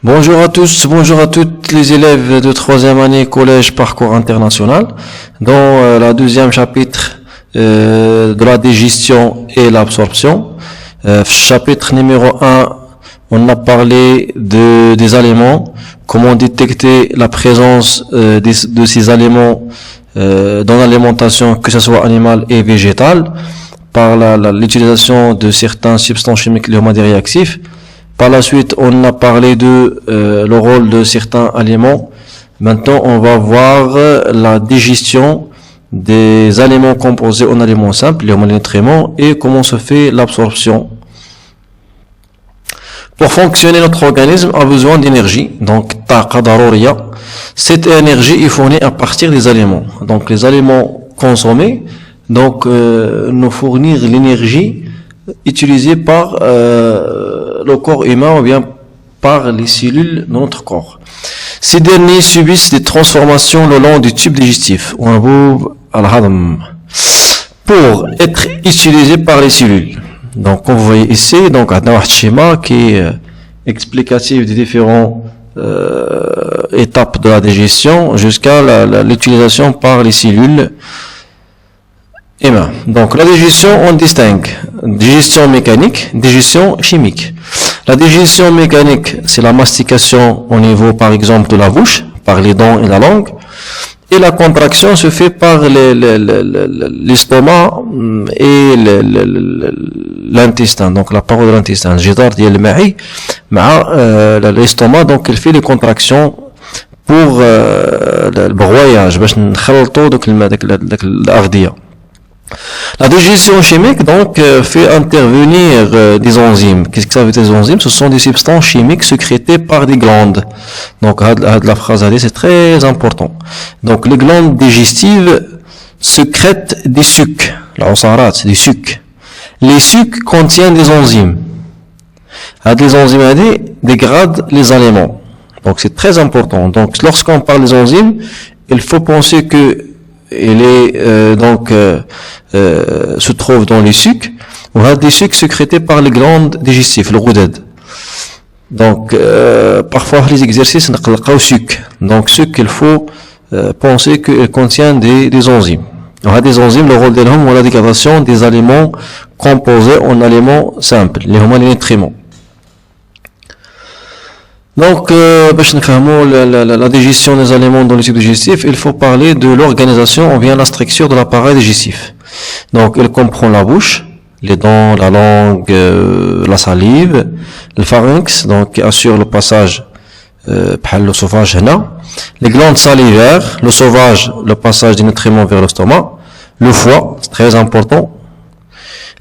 Bonjour à tous, bonjour à toutes les élèves de troisième année collège parcours international. Dans la deuxième chapitre de la digestion et l'absorption. Chapitre numéro 1, on a parlé des aliments, comment détecter la présence de ces aliments dans l'alimentation, que ce soit animale et végétale, par l'utilisation de certaines substances chimiques réactifs. Par la suite, on a parlé de le rôle de certains aliments. Maintenant, on va voir la digestion des aliments composés en aliments simples, les nutriments, et comment se fait l'absorption. Pour fonctionner, notre organisme a besoin d'énergie, donc taqa daruriya. Cette énergie est fournie à partir des aliments. Donc, les aliments consommés, donc nous fournir l'énergie utilisée par le corps humain ou bien par les cellules de notre corps. Ces derniers subissent des transformations le long du tube digestif pour être utilisés par les cellules. Donc, comme vous voyez ici, donc on a un schéma qui est explicatif des différentes étapes de la digestion jusqu'à l'utilisation par les cellules humaines. Donc, la digestion, on distingue digestion mécanique, digestion chimique. La digestion mécanique, c'est la mastication au niveau, par exemple, de la bouche, par les dents et la langue. Et la contraction se fait par l'estomac et l'intestin, donc la paroi de l'intestin. L'estomac, donc il fait les contractions pour le broyage, La digestion chimique, donc, fait intervenir des enzymes. Qu'est-ce que ça veut dire, des enzymes? Ce sont des substances chimiques sécrétées par des glandes. Donc, la phrase c'est très important. Donc, les glandes digestives sécrètent des sucs. C'est des sucs. Les sucs contiennent des enzymes. Les enzymes dégradent les aliments. Donc, c'est très important. Donc, lorsqu'on parle des enzymes, il faut penser que se trouve dans les sucs, ou des sucs sécrétés par les glandes digestives, le ghudad. Donc, parfois, les exercices, on suc. Donc, suc, il faut penser qu'ils contiennent des enzymes. Des enzymes, le rôle d'elles, ou la dégradation des aliments composés en aliments simples, les nutriments. Donc, la digestion des aliments dans le tube digestif, il faut parler de l'organisation ou bien la structure de l'appareil digestif. Donc, il comprend la bouche, les dents, la langue, la salive, le pharynx, donc qui assure le passage, le sauvage, les glandes salivaires, le sauvage, le passage des nutriments vers l'estomac, le foie, c'est très important,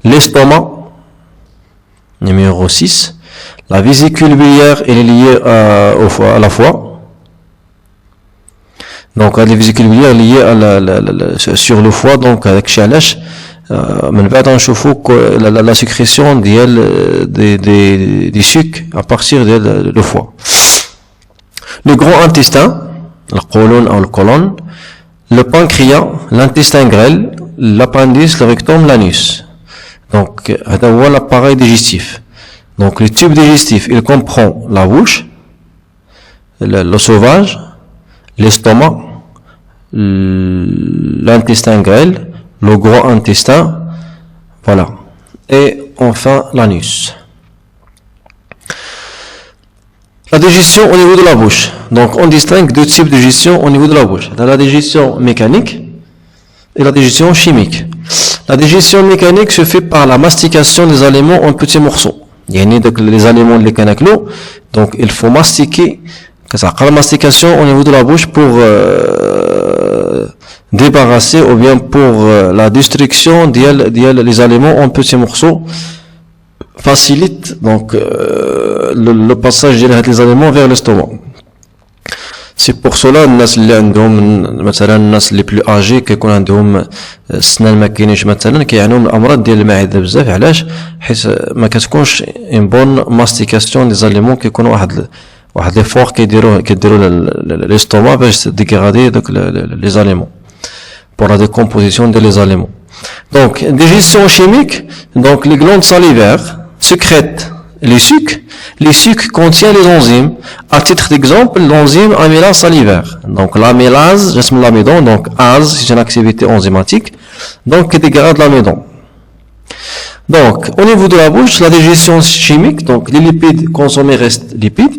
l'estomac, numéro 6, la vésicule biliaire, elle est liée à la foie. Donc, la vésicule biliaire liée sur le foie, donc avec Chalash, la sécrétion des sucs à partir du foie. Le gros intestin, le colon ou le colon, le pancréas, l'intestin grêle, l'appendice, le rectum, l'anus. Donc, l'appareil digestif. Donc, le tube digestif, il comprend la bouche, le sauvage, l'estomac, l'intestin grêle, le gros intestin, voilà. Et enfin, l'anus. La digestion au niveau de la bouche. Donc, on distingue deux types de digestion au niveau de la bouche. La digestion mécanique et la digestion chimique. La digestion mécanique se fait par la mastication des aliments en petits morceaux. Les aliments de l'écanaclo, donc il faut mastiquer, la mastication au niveau de la bouche pour débarrasser ou bien pour la destruction des aliments en petits morceaux facilite donc le passage des aliments vers l'estomac. C'est pour cela الناس les plus âgés كيكون عندهم السنان ما كاينينش مثلا كيعانيو من الامراض ديال المعده بزاف. علاش؟ حيت ما كتكونش اون بون ماستيكاسيون دي زاليمون، كيكون واحد لي فور كيديروا ليستوما باش ديغرادي دوك لي زاليمون pour la décomposition des aliments. Donc, digestion chimique, donc les glandes salivaires sécrètent les sucs contiennent les enzymes. À titre d'exemple, l'enzyme amylase salivaire. Donc l'amylase, j'assume l'amidon, donc ASE, c'est une activité enzymatique, donc qui dégrade l'amidon. Donc, au niveau de la bouche, la digestion chimique, donc les lipides consommés restent lipides,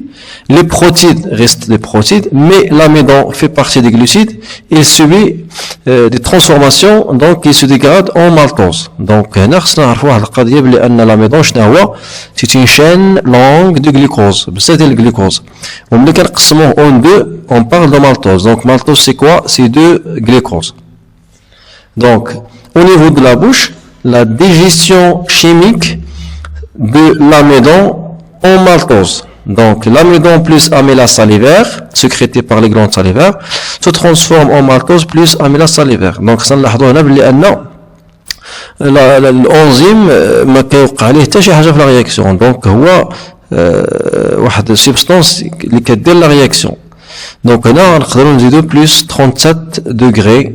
les protides restent des protides, mais l'amidon fait partie des glucides, il subit des transformations, donc il se dégrade en maltose. Donc, l'amidon, c'est une chaîne longue de glucose, c'est le glucose. En deux, on parle de maltose. Donc, maltose, c'est quoi? C'est deux glucoses. Donc, au niveau de la bouche, la digestion chimique de l'amidon en maltose. Donc, l'amidon plus amylase salivaire, sécrété par les glandes salivaires, se transforme en maltose plus amylase salivaire. Donc, ça نلاحظوا هنا بلي أن الأنزيم ما كيوقع عليه حتى شي حاجة في لا رياكسيون. دونك هو واحد السبستانس اللي كدير لا رياكسيون. دونك هنا نقدروا نزيدوا بلس 37 degrés.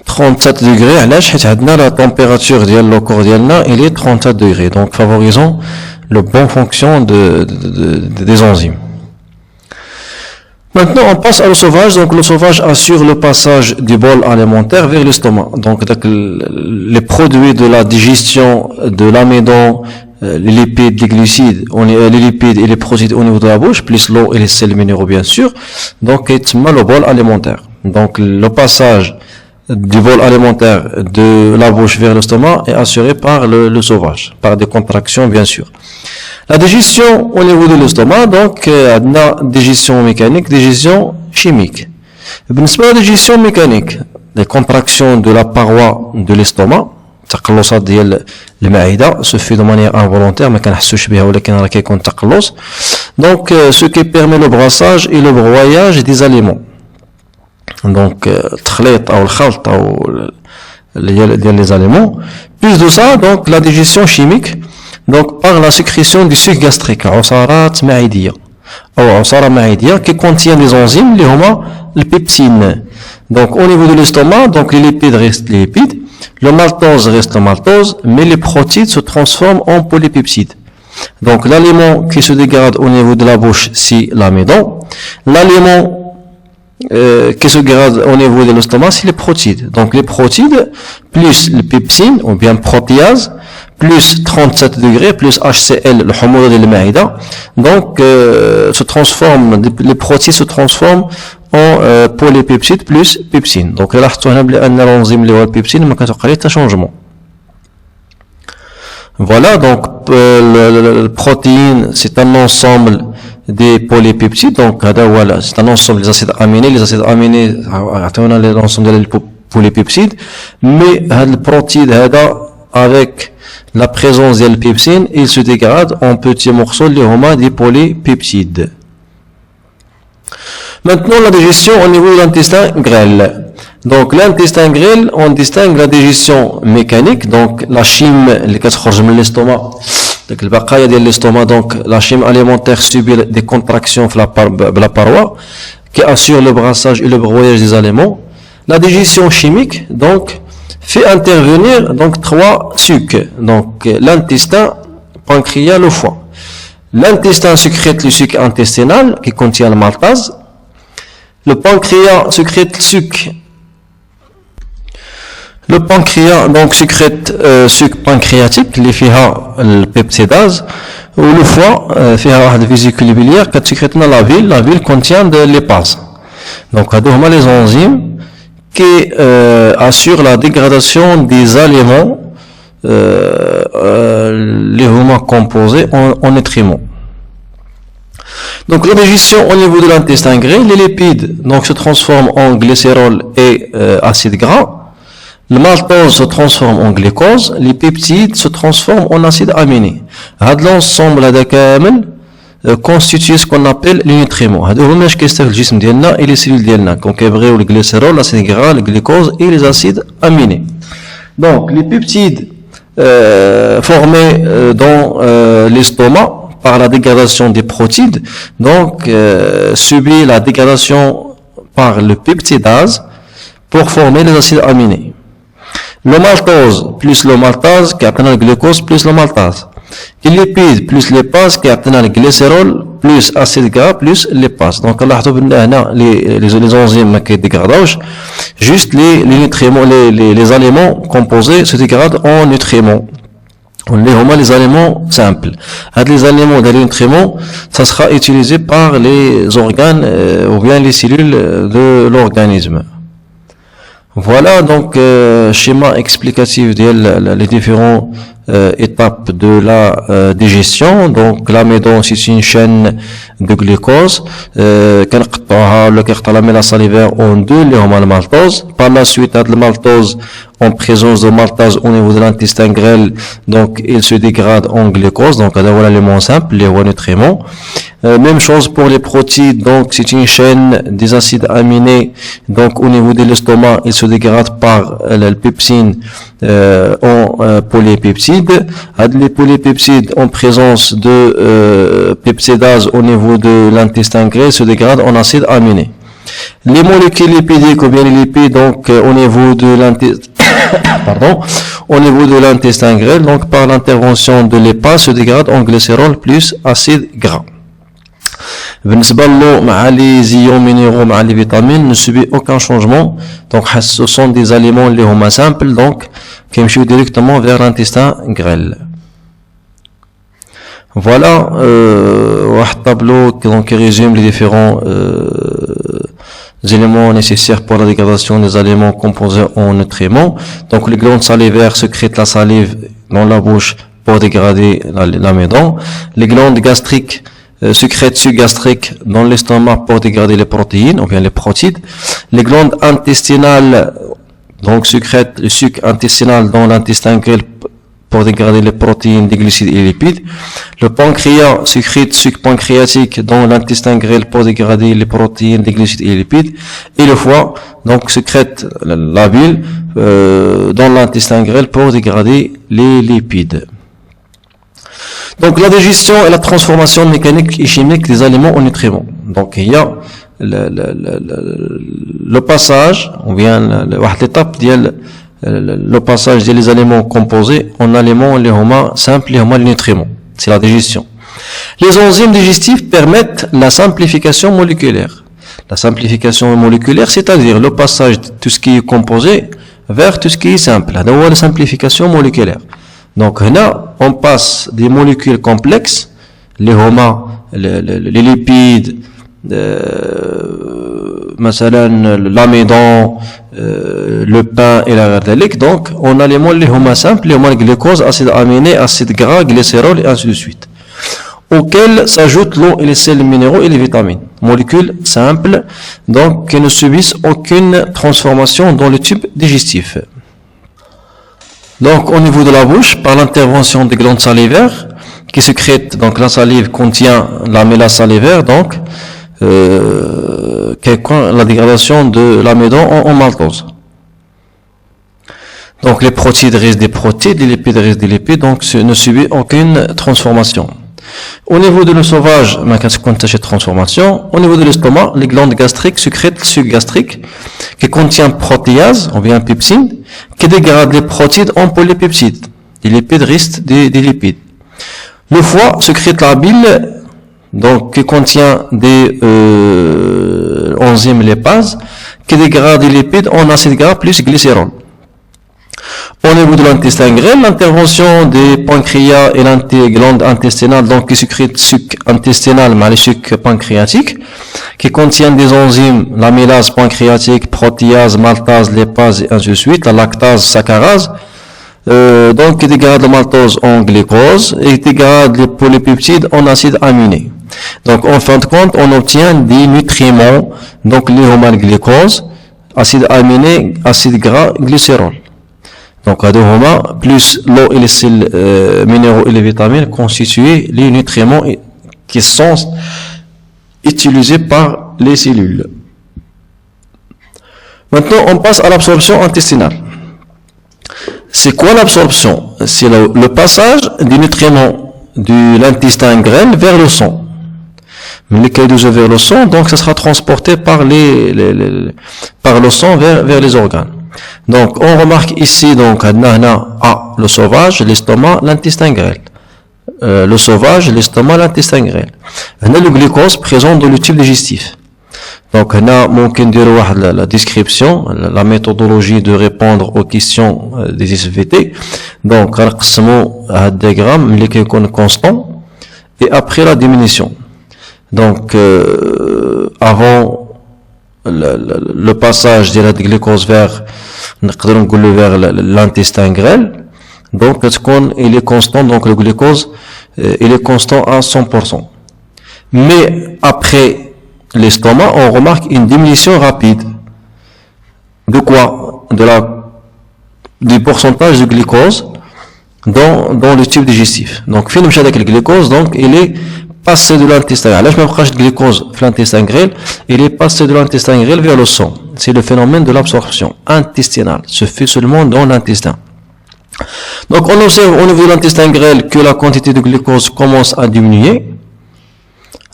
37 degrés, علاش حيت عندنا la température ديال le corps ديالنا il est 37 degrés, donc favorisant le bon fonction des enzymes. Maintenant on passe à l'œsophage. Donc l'œsophage assure le passage du bol alimentaire vers l'estomac. Donc les produits de la digestion de l'amidon, les lipides, les glucides, les lipides et les protides au niveau de la bouche, plus l'eau et les sels minéraux bien sûr, donc est le bol alimentaire. Donc le passage du bol alimentaire de la bouche vers l'estomac est assuré par l'œsophage, par des contractions bien sûr. La digestion au niveau de l'estomac, donc عندنا digestion mécanique, digestion chimique. بالنسبة à la digestion mécanique, les contractions de la paroi de l'estomac, التقلصات ديال المعدة se fait de manière involontaire, ما كنحسوش بها ولكن راه كيكون تقلص. Donc ce qui permet le brassage et le broyage des aliments. Donc التخليط او الخلط او ديال les aliments. Plus de ça, donc la digestion chimique, donc par la sécrétion du suc gastrique, عصارات معدية او عصارة معدية qui contient des enzymes اللي هما البيبسين. Donc au niveau de l'estomac, donc les lipides restent les lipides, le maltose reste le maltose, mais les protides se transforment en polypeptides. Donc l'aliment qui se dégrade au niveau de la bouche, c'est l'amidon. L'aliment qui se dégrade au niveau de l'estomac, c'est les protides. Donc les protides, plus le pepsine, ou bien protéase, plus 37 degrés, plus HCl, le homodo de l'maïda, donc se transforme, les protides se transforment en polypeptides plus pepsine. Donc là, on a l'enzyme le pepsine, mais quand on a un changement. Voilà, donc le protéine, c'est un ensemble des polypeptides. Donc voilà, c'est un ensemble des acides aminés. Les acides aminés, on a l'ensemble des polypeptides, mais le protéine, avec la présence de pepsine, il se dégrade en petits morceaux, les romains des polypeptides. Maintenant, la digestion au niveau de l'intestin grêle. Donc, l'intestin grêle, on distingue la digestion mécanique, donc la chyme, les quatre de l'estomac, donc le baqaya de l'estomac, donc la chyme alimentaire subit des contractions de la paroi, qui assure le brassage et le broyage des aliments. La digestion chimique, donc, fait intervenir, donc, trois sucs. Donc, l'intestin, pancréas, le foie. L'intestin sécrète le suc intestinal, qui contient le maltase. Le pancréas sécrète le suc. Le pancréas donc sécrète suc pancréatique اللي فيها البيبسيداز, ou le foie فيها واحد الفيزيكول biliaire qui sécrète la ville contient de lipase. Donc هادو هما les enzymes qui assurent la dégradation des aliments les huma composés en nutriments. Donc la digestion au niveau de l'intestin grêle, les lipides donc se transforment en glycérol et acide gras. Le maltose se transforme en glucose, les peptides se transforment en acides aminés. L'ensemble constitue ce qu'on appelle les nutriments. هما كيستافد الجسم ديالنا et les cellules ديالنا. Donc كيبغيو le glycérol, l'acide gras, le glucose et les acides aminés. Donc les peptides formés dans l'estomac par la dégradation des protides, donc subit la dégradation par le peptidase pour former les acides aminés. Le maltose plus le maltase qui atteint le glucose plus le maltase. Les lipides plus les bases qui atteignent le glycérol plus acide gras plus les bases. Donc là, les enzymes qui dégradent, juste les nutriments, les aliments composés se dégradent en nutriments. Les aliments simples. Les aliments des nutriments, ça sera utilisé par les organes ou bien les cellules de l'organisme. Voilà donc schéma explicatif des différentes étapes de la digestion. Donc l'amidon c'est une chaîne de glucose كنقطعوها l'amidon salivaire en deux اللي هما المالتوز. Par la suite le maltose en présence de maltase au niveau de l'intestin grêle, donc il se dégrade en glucose, donc هذا هو l'élément simple les nutriments. Même chose pour les protides, donc c'est une chaîne des acides aminés, donc au niveau de l'estomac, il se dégrade par la pepsine en polypeptides. Les polypeptides en présence de pepsidase au niveau de l'intestin grêle se dégradent en acides aminés. Les molécules lipidiques ou bien les lipides, donc au niveau de l'intestin grêle, donc par l'intervention de l'EPA se dégradent en glycérol plus acide gras. بالنسبة له مع les ions minéraux مع les vitamines ne subit aucun changement, donc ce sont des aliments اللي هما simples, donc qui يمشيو directement vers l'intestin grêle. Voilà واحد tableau qui résume les différents éléments nécessaires pour la dégradation des aliments composés en nutriments. Donc les glandes salivaires sécrètent la salive dans la bouche pour dégrader l'amidon. Les glandes gastriques sécrètent suc gastrique dans l'estomac pour dégrader les protéines ou bien les protides. Les glandes intestinales donc sécrètent le suc intestinal dans l'intestin grêle pour dégrader les protéines, les glucides et les lipides. Le pancréas sécrète suc pancréatique dans l'intestin grêle pour dégrader les protéines, les glucides et les lipides. Et le foie donc sécrète la bile dans l'intestin grêle pour dégrader les lipides. Donc la digestion et la transformation mécanique et chimique des aliments en nutriments. Donc il y a le passage, ou bien l'étape le passage des aliments composés en aliments les homa simples les homa les nutriments. C'est la digestion. Les enzymes digestifs permettent la simplification moléculaire. La simplification moléculaire, c'est-à-dire le passage de tout ce qui est composé vers tout ce qui est simple. C'est la simplification moléculaire. Donc là, on passe des molécules complexes, les homa, les lipides, l'amidon, le pain et la gardelique. Donc on a les molécules homa simples, les homa glucose, acide aminé, acide gras, glycérol et ainsi de suite, auxquels s'ajoutent l'eau et les sels minéraux et les vitamines. Molécules simples, donc qui ne subissent aucune transformation dans le tube digestif. Donc au niveau de la bouche, par l'intervention des glandes salivaires qui sécrètent, donc la salive contient l'amylase salivaire, donc la dégradation de l'amidon en maltose. Donc les protides restent des protides, les lipides restent des lipides, donc ne subit aucune transformation. Au niveau de l'œsophage, transformation. Au niveau de l'estomac, les glandes gastriques sécrètent le suc gastrique qui contient protéase, on vient pepsine, qui dégrade les protides en polypeptides. Les lipides restent des lipides. Le foie sécrète la bile, donc qui contient des enzymes lipases qui dégradent les lipides en acide gras plus glycérol. Au niveau de l'intestin grêle, l'intervention des pancréas et les glandes intestinales, donc qui sécrètent suc intestinal mais le suc pancréatique, qui contient des enzymes, l'amylase pancréatique, protéase, maltase, lipase et ainsi de suite, la lactase, saccharase, donc qui dégrade le maltose en glucose et dégrade les polypeptides en acides aminés. Donc en fin de compte, on obtient des nutriments, donc les homa glucose, acides aminés, acides gras, glycérol. Donc à deux homa plus l'eau et les sels minéraux et les vitamines constituent les nutriments qui sont utilisés par les cellules. Maintenant, on passe à l'absorption intestinale. C'est quoi l'absorption? C'est le passage des nutriments de l'intestin grêle vers le sang. Mais les cailloux vers le sang, donc ça sera transporté par par le sang vers les organes. Donc on remarque ici donc le sauvage, l'estomac, l'intestin grêle. le sauvage, l'estomac, l'intestin grêle. Le glucose présent dans le tube digestif. Donc, on a la description, la méthodologie de répondre aux questions des SVT. Donc, on a un diagramme, les qui sont constants, et après la diminution. Donc, avant le passage de la glucose vers l'intestin grêle, donc, il est constant, donc le glucose, il est constant à 100%. Mais après l'estomac, on remarque une diminution rapide. De quoi? Du pourcentage de glucose dans le tube digestif. Donc, film avec le glucose, donc, il est passé de l'intestin grêle. Là, je me rapproche de glucose, l'intestin grêle, il est passé de l'intestin grêle vers le sang. C'est le phénomène de l'absorption intestinale. Se fait seulement dans l'intestin. Donc, on observe au niveau de l'intestin grêle que la quantité de glucose commence à diminuer.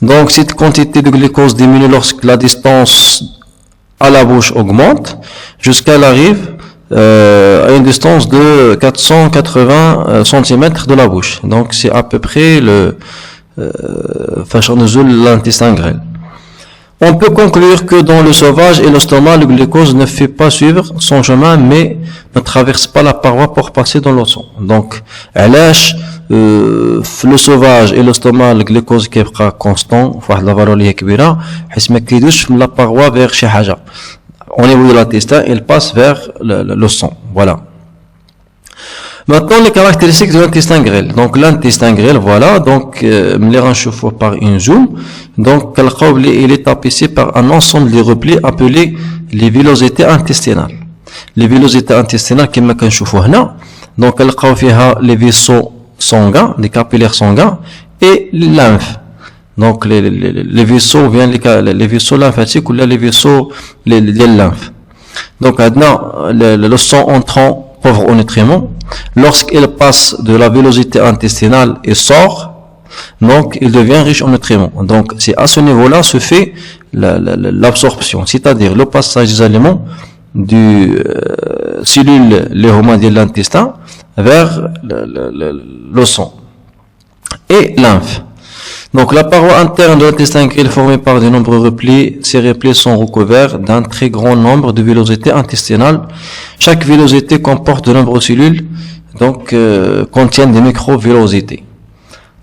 Donc, cette quantité de glucose diminue lorsque la distance à la bouche augmente, jusqu'à l'arrive à une distance de 480 cm de la bouche. Donc, c'est à peu près l'intestin grêle. On peut conclure que dans le sauvage et l'estomac, le glucose ne fait pas suivre son chemin, mais ne traverse pas la paroi pour passer dans le sang. Donc, le sauvage et l'estomac, le glucose qui est constant, la valeur est كبيرة, حيث ما كيدوش la paroi vers شي حاجة. Au niveau de l'intestin, il passe vers le sang. Voilà. Maintenant, les caractéristiques de l'intestin grêle. Donc, l'intestin grêle, voilà. Donc, les renchauffons par une zoom. Donc, il est tapissé par un ensemble de replis appelés les villosités intestinales. Les villosités intestinales, qui me كنشوفوا هنا. Donc, les vaisseaux sanguins, les capillaires sanguins, et les lymphes. Donc, les vaisseaux, bien les vaisseaux lymphatiques ou les vaisseaux, les lymphes. Donc, maintenant, le sang entrant pauvre en nutriments, lorsqu'il passe de la villosité intestinale et sort, donc il devient riche en nutriments. Donc c'est à ce niveau-là se fait l'absorption, c'est-à-dire le passage des aliments du cellule léoma de l'intestin vers le sang et lymphe. Donc la paroi interne de l'intestin est formée par de nombreux replis. Ces replis sont recouverts d'un très grand nombre de villosités intestinales. Chaque villosité comporte de nombreuses cellules, donc contiennent des microvillosités.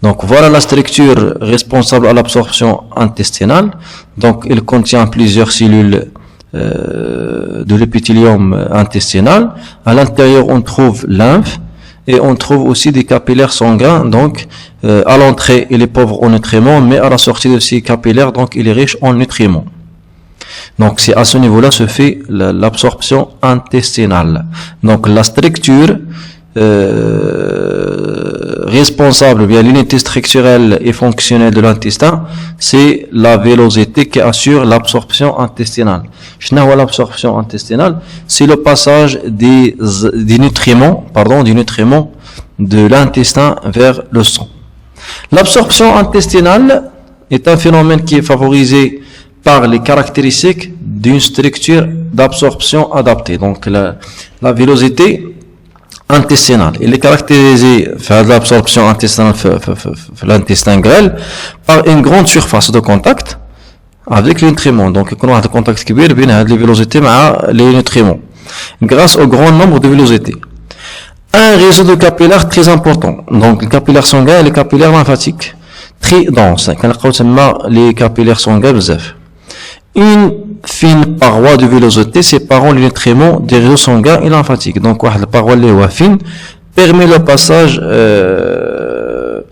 Donc voilà la structure responsable à l'absorption intestinale. Donc il contient plusieurs cellules de l'épithélium intestinal. À l'intérieur on trouve lymphe. Et on trouve aussi des capillaires sanguins, donc à l'entrée il est pauvre en nutriments, mais à la sortie de ces capillaires, donc il est riche en nutriments. Donc c'est à ce niveau-là se fait l'absorption intestinale. Donc la structure responsable, bien l'unité structurelle et fonctionnelle de l'intestin, c'est la villosité qui assure l'absorption intestinale. L'absorption intestinale, c'est le passage des nutriments, de l'intestin vers le sang. L'absorption intestinale est un phénomène qui est favorisé par les caractéristiques d'une structure d'absorption adaptée. Donc la villosité intestinale. Il est caractérisé par l'absorption intestinale l'intestin grêle par une grande surface de contact avec les nutriments. Donc, il y a un contact qui est bien les villosités avec les nutriments. Grâce au grand nombre de villosités. Un réseau de capillaires très important. Donc, les capillaires sanguins et les capillaires lymphatiques. Très denses. Les capillaires sanguins, une fine paroi de villosité séparant les nutriments des réseaux sanguins et lymphatiques. Donc, la paroi fine permet le passage de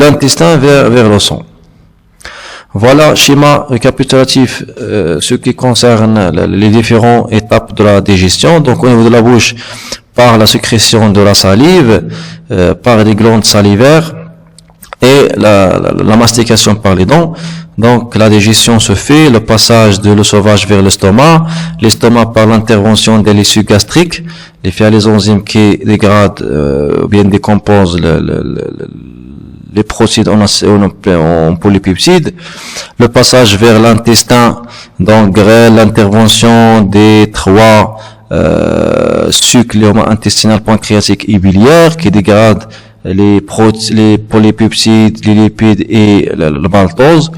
l'intestin vers le sang. Voilà, schéma récapitulatif, ce qui concerne les différentes étapes de la digestion. Donc, au niveau de la bouche, par la sécrétion de la salive, par les glandes salivaires et la mastication par les dents. Donc, la digestion se fait, le passage de l'eau sauvage vers l'estomac par l'intervention des l'issue gastrique, les enzymes qui dégradent ou bien décomposent les protéines en polypeptides, le passage vers l'intestin, donc grêle, l'intervention des trois sucs intestinal, pancréatique et biliaire qui dégradent les polypeptides, les lipides et le maltose.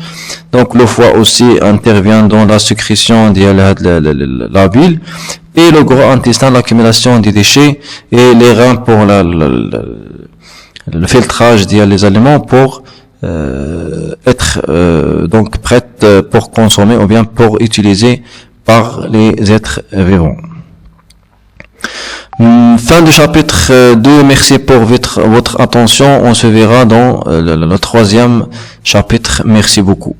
Donc le foie aussi intervient dans la sécrétion de la bile, et le gros intestin, l'accumulation des déchets, et les reins pour le filtrage des aliments pour être donc prête pour consommer ou bien pour utiliser par les êtres vivants. Fin du chapitre 2. Merci pour votre attention. On se verra dans le troisième chapitre. Merci beaucoup.